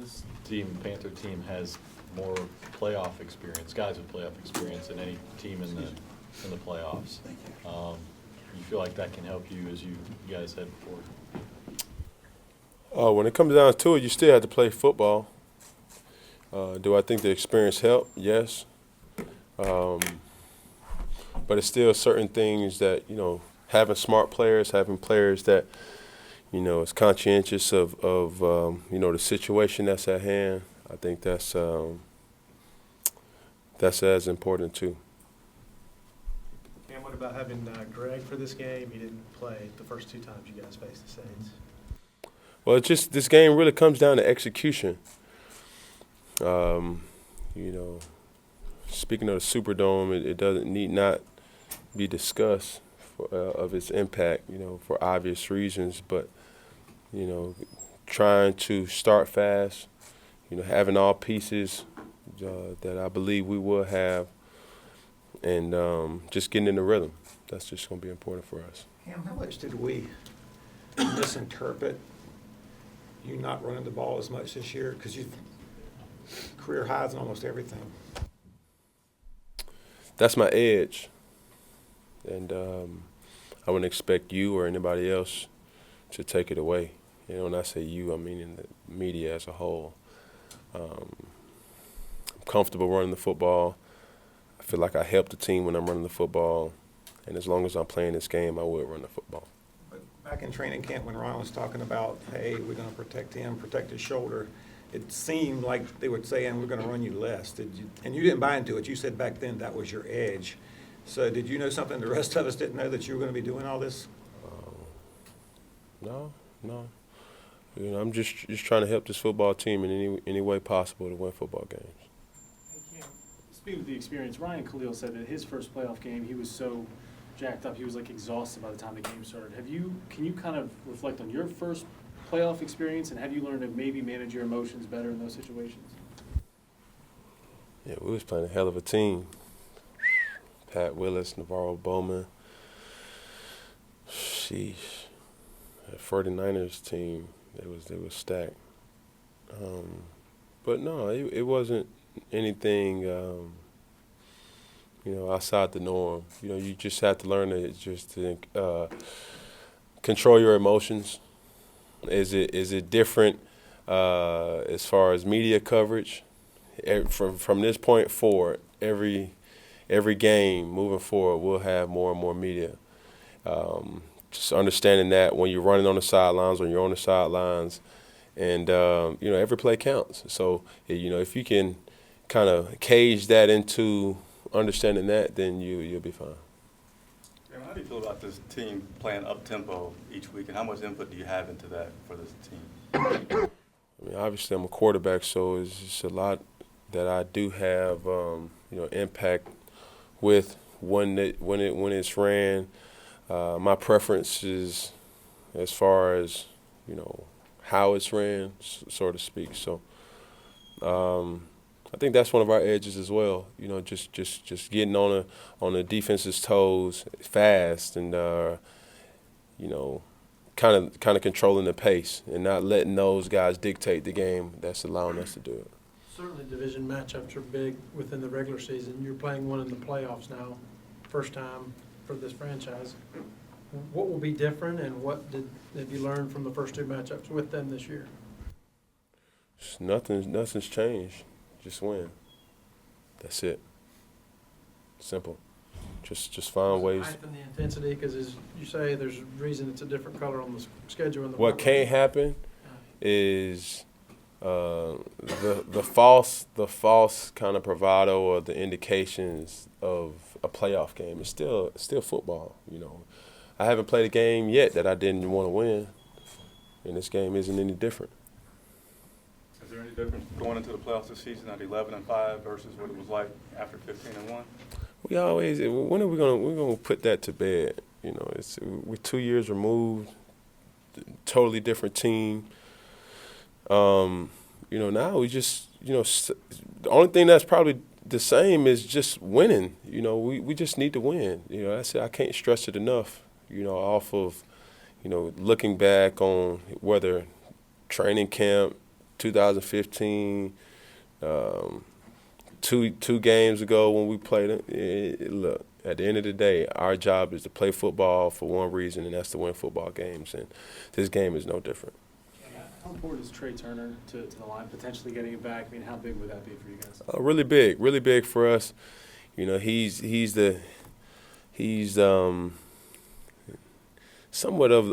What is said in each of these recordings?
this team, Panther team, has more playoff experience, guys with playoff experience than any team in the playoffs. You feel like that can help you as you guys said before? When it comes down to it, you still have to play football. Do I think the experience helped? Yes. But it's still certain things that, having smart players, having players that, is conscientious of the situation that's at hand. I think that's as important too. And what about having Greg for this game? He didn't play the first two times you guys faced the Saints. Well, it's just this game really comes down to execution. Speaking of the Superdome, it need not be discussed of its impact, for obvious reasons. But, trying to start fast, having all pieces that I believe we will have, and just getting in the rhythm. That's just going to be important for us. Cam, how much did we misinterpret you not running the ball as much this year? Because you've career highs in almost everything. That's my edge. And I wouldn't expect you or anybody else to take it away. When I say you, I mean in the media as a whole. I'm comfortable running the football. I feel like I help the team when I'm running the football. And as long as I'm playing this game, I will run the football. But back in training camp when Ryan was talking about, hey, we're going to protect him, protect his shoulder, it seemed like they were saying we're going to run you less. And you didn't buy into it. You said back then that was your edge. So did you know something the rest of us didn't know, that you were going to be doing all this? No. I'm just trying to help this football team in any way possible to win football games. Speaking of the experience, Ryan Khalil said that his first playoff game, he was so jacked up, he was like exhausted by the time the game started. Can you kind of reflect on your first playoff experience, and have you learned to maybe manage your emotions better in those situations? Yeah, we was playing a hell of a team. Pat Willis, Navarro Bowman. Sheesh. That 49ers team, they was stacked. But no, it wasn't anything, outside the norm. You just have to learn to control your emotions. Is it different as far as media coverage? From this point forward, every game moving forward, we'll have more and more media. Just understanding that when you're running on the sidelines, when you're on the sidelines, and every play counts. So if you can kind of cage that into understanding that, then you'll be fine. How do you feel about this team playing up-tempo each week, and how much input do you have into that for this team? Obviously I'm a quarterback, so it's just a lot that I do have, impact with when it's ran. My preference is as far as, how it's ran, so to speak. So I think that's one of our edges as well. Just getting on the defense's toes fast, and kind of controlling the pace and not letting those guys dictate the game. That's allowing us to do it. Certainly division matchups are big within the regular season. You're playing one in the playoffs now, first time for this franchise. What will be different, and what have you learned from the first two matchups with them this year? Nothing's changed. Just win. That's it. Simple. Just find ways. Heighten the intensity, because as you say, there's a reason it's a different color on the schedule. In the What can't happen is the false kind of bravado or the indications of a playoff game. It's still football. I haven't played a game yet that I didn't want to win, and this game isn't any different. Is there any difference going into the playoffs this season at 11-5 versus what it was like after 15-1? We always, when are we're gonna put that to bed? We're 2 years removed, totally different team. Now we just, the only thing that's probably the same is just winning. We just need to win. I can't stress it enough. Off of, looking back on whether training camp, 2015, two games ago when we played look, at the end of the day, our job is to play football for one reason, and that's to win football games. And this game is no different. How important is Trey Turner to the line, potentially getting it back? I mean, how big would that be for you guys? Really big for us. You know, he's somewhat of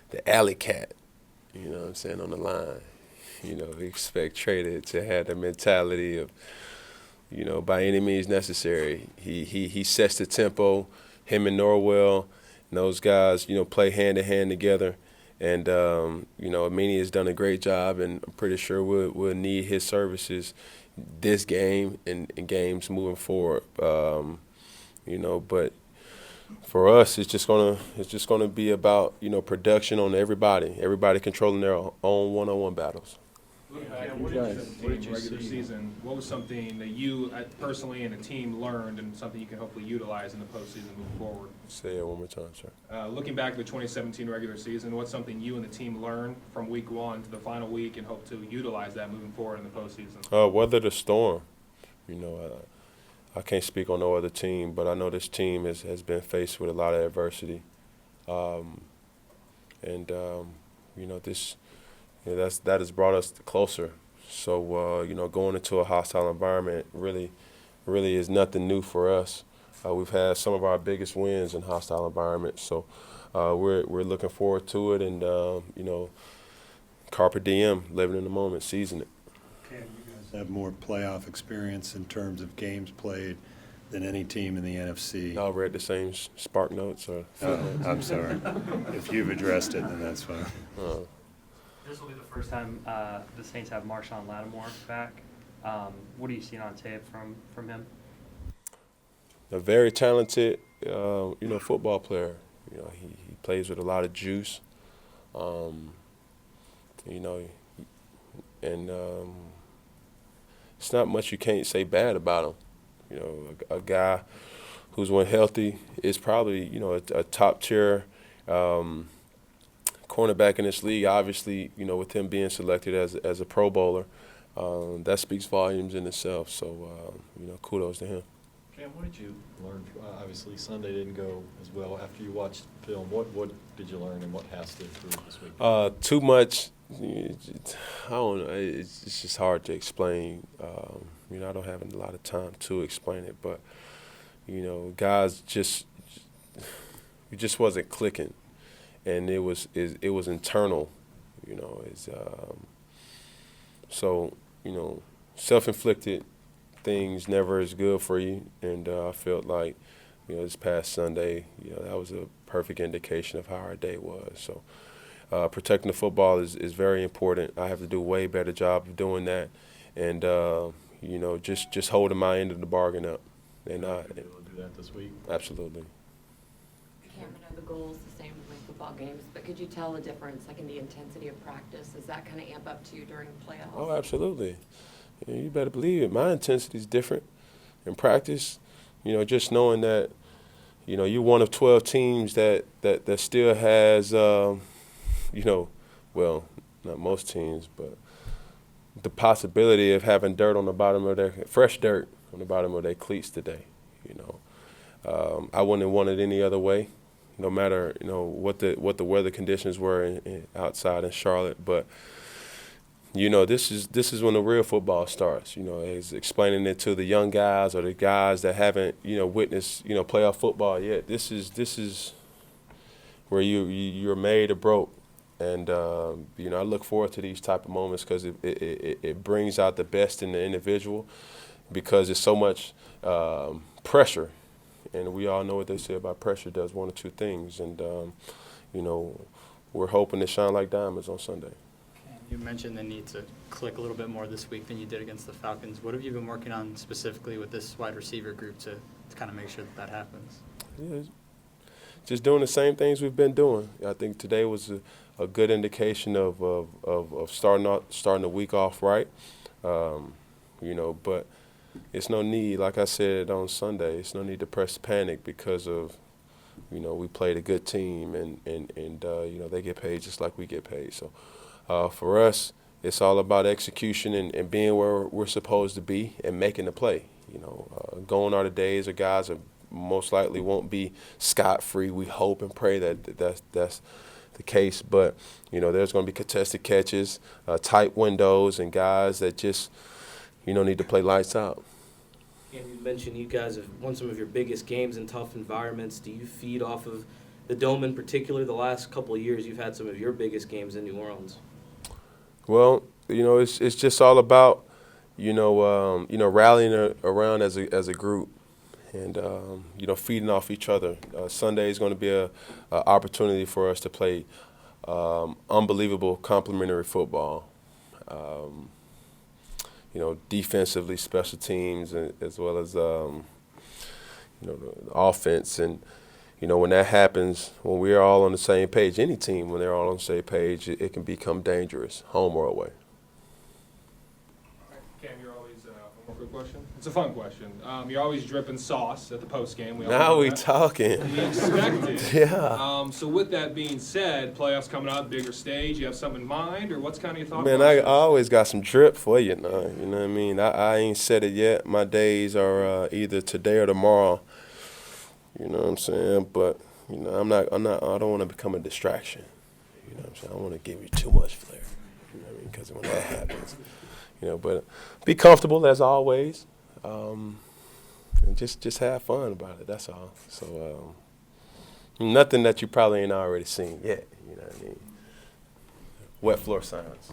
the alley cat. You know what I'm saying, on the line. You know, we expect Trey to have the mentality of, you know, by any means necessary. He sets the tempo. Him and Norwell and those guys, you know, play hand in hand together. And, you know, Amini has done a great job, and I'm pretty sure we'll need his services this game and games moving forward. You know, but for us, it's just gonna be about, you know, production on everybody controlling their own one-on-one battles. Looking back at the regular season, what was something that you personally and the team learned, and something you can hopefully utilize in the postseason moving forward? Say it one more time, sir. Looking back at the 2017 regular season, what's something you and the team learned from week 1 to the final week, and hope to utilize that moving forward in the postseason? Weather the storm. You know, I can't speak on no other team, but I know this team has been faced with a lot of adversity, you know, this. You know, that has brought us closer. So, you know, going into a hostile environment really is nothing new for us. We've had some of our biggest wins in hostile environments. So we're looking forward to it, and, you know, carpe diem, living in the moment, seizing it. You guys have more playoff experience in terms of games played than any team in the NFC. Y'all read the same Spark Notes or footnotes? I'm sorry. If you've addressed it, then that's fine. This will be the first time the Saints have Marshawn Lattimore back. What are you seeing on tape from him? A very talented, you know, football player. You know, he plays with a lot of juice. You know, and it's not much you can't say bad about him. You know, a guy who's, when healthy, is probably, you know, a top tier cornerback in this league. Obviously, you know, with him being selected as a Pro Bowler, that speaks volumes in itself. So, you know, kudos to him. Cam, what did you learn? Obviously, Sunday didn't go as well. After you watched film, what did you learn, and what has to improve this week? Too much. I don't know. It's just hard to explain. You know, I don't have a lot of time to explain it, but, you know, guys it just wasn't clicking, and it was internal. You know, so, you know, self-inflicted things never is good for you, and I felt like, you know, this past Sunday, you know, that was a perfect indication of how our day was. So protecting the football is very important. I have to do a way better job of doing that, and you know, just holding my end of the bargain up. And You'll be able to do that this week. Absolutely. Cam, I know the goal is the same to win football games, but could you tell a difference, like in the intensity of practice? Does that kind of amp up to you during playoffs? Oh, absolutely. You better believe it. My intensity is different in practice. You know, just knowing that, you know, you're one of 12 teams that still has, you know, well, not most teams, but the possibility of having dirt on the bottom of fresh dirt on the bottom of their cleats today. You know, I wouldn't have wanted any other way, no matter, you know, what the weather conditions were outside in Charlotte. But, you know, this is when the real football starts. You know, is explaining it to the young guys or the guys that haven't, you know, witnessed, you know, playoff football yet. This is where you're made or broke. And, you know, I look forward to these type of moments because it brings out the best in the individual, because there's so much pressure. And we all know what they say about pressure does one or two things. And, you know, we're hoping to shine like diamonds on Sunday. You mentioned the need to click a little bit more this week than you did against the Falcons. What have you been working on specifically with this wide receiver group to kind of make sure that happens? Yeah, just doing the same things we've been doing. I think today was a good indication of starting the week off right. You know, but it's no need, like I said on Sunday, it's no need to press panic because of you know, we played a good team, and you know, they get paid just like we get paid. So for us, it's all about execution and being where we're supposed to be and making the play. You know, gone are the days of guys that most likely won't be scot-free. We hope and pray that's the case. But, you know, there's going to be contested catches, tight windows, and guys that just, you know, need to play lights out. And you mentioned you guys have won some of your biggest games in tough environments. Do you feed off of the Dome in particular? The last couple of years you've had some of your biggest games in New Orleans. Well, you know, it's just all about, you know, rallying around as a group, and you know, feeding off each other. Sunday is going to be a opportunity for us to play unbelievable complementary football. You know, defensively, special teams, as well as you know, the offense. And you know, when that happens, when we're all on the same page, any team, when they're all on the same page, it can become dangerous, home or away. Cam, you're always, one more quick question? It's a fun question. You're always dripping sauce at the post game. Now we talking. We expect it. Yeah. So with that being said, playoffs coming out, bigger stage, you have something in mind, or what's kind of your thought Man, I process? always got some drip for you now. You know what I mean? I ain't said it yet. My days are either today or tomorrow. You know what I'm saying? But you know, I don't want to become a distraction. You know what I'm saying? I want to give you too much flair. You know what I mean? Because when that happens, you know. But be comfortable as always, and just have fun about it. That's all. So nothing that you probably ain't already seen yet. You know what I mean? Wet floor sounds.